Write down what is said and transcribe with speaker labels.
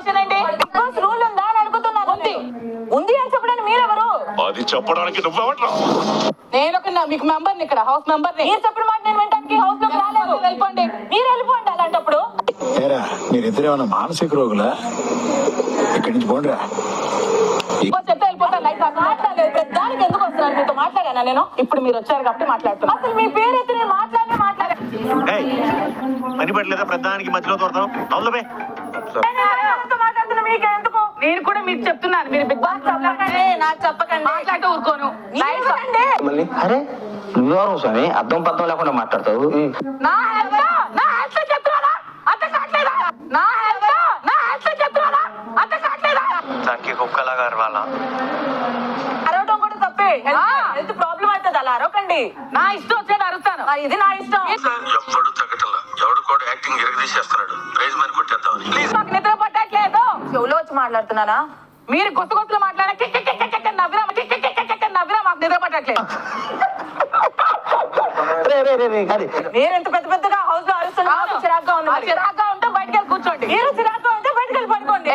Speaker 1: Question ఏంటి? Rule ఉందా అని అడుగుతున్నాను. ఉంది అని చెప్పడానికి మీరెవరు?
Speaker 2: అది చెప్పడానికి నువ్వెవట్రా?
Speaker 1: నేను మీకు మెంబర్ని, ఇక్కడ హౌస్ మెంబర్. మీరు చెప్పిన మాట నేను వినడానికి హౌస్ లో రాలేదు. వెళ్ళిపోండి, మీరు వెళ్ళిపోండి. అలాంటప్పుడు
Speaker 3: మీరిద్దరు ఏమన్నా మానసిక రోగులా? ఇక్కడి నుంచి పోండిరా.
Speaker 1: చెప్తే వెళ్ళిపోతాను. లైఫ్ మాట్లాడలేదు. పెద్దానికి ఎందుకు వస్తున్నారు? మీతో మాట్లాడానా నేను? ఇప్పుడు మీరు వచ్చారు కాబట్టి మాట్లాడుతున్నాను. అసలు మీ పేరు ఎత్తి నేను మాట్లాడలే.
Speaker 2: పని పడలేదా ప్రధానికి మధ్యలో తోడతావు? అవునులే
Speaker 1: మాట్లాడుతున్నా. మీకెందుకు? నేను కూడా మీకు చెప్తున్నాను. మీరు బిగ్ బాస్ చెప్పకండి, నాకు చెప్పకండి. మాట్లాడితే ఊరుకోను.
Speaker 4: అరే నువ్వెవరు స్వామి? అర్థం పర్థం లేకుండా మాట్లాడతావు.
Speaker 1: నా హెల్త్ చెప్తున్నారా? అంత కావట్లేదా? నా హెల్త్ చెప్తున్నారా? అంత కావట్లేదా?
Speaker 4: దానికి కుక్కలాగా అరవాలా?
Speaker 1: అరవడం కూడా తప్పే. హెల్త్ ప్రాబ్లం అవుతుంది. అలా అరవకండి. నా ఇష్టం వచ్చేది అరుస్తాను. ఇది నా ఇష్టం.
Speaker 2: ఎవడు తగ్గటల్లా, ఎవడు కూడా యాక్టింగ్ ఎరగదీసేస్తున్నాడు. ప్రైజ్ మని కొట్టేద్దామని.
Speaker 1: ప్లీజ్ మాకు నిద్ర పట్టట్లేదు. చెవులో వచ్చి మాట్లాడుతున్నానా? మీరు కొత్త కొత్తలో మాట్లాడే నవ్విరా మాకు నిద్ర పట్టట్లేదు. మీరు ఎంత పెద్ద పెద్దగా హౌస్ లో అరుస్తున్నారు. చిరాగ్గా ఉంది. చిరాగ్గా ఉంటే బయటకు వెళ్ళి కూర్చోండి. మీరు చిరాగ్గా ఉంటే బయటకు వెళ్ళి పడుకోండి.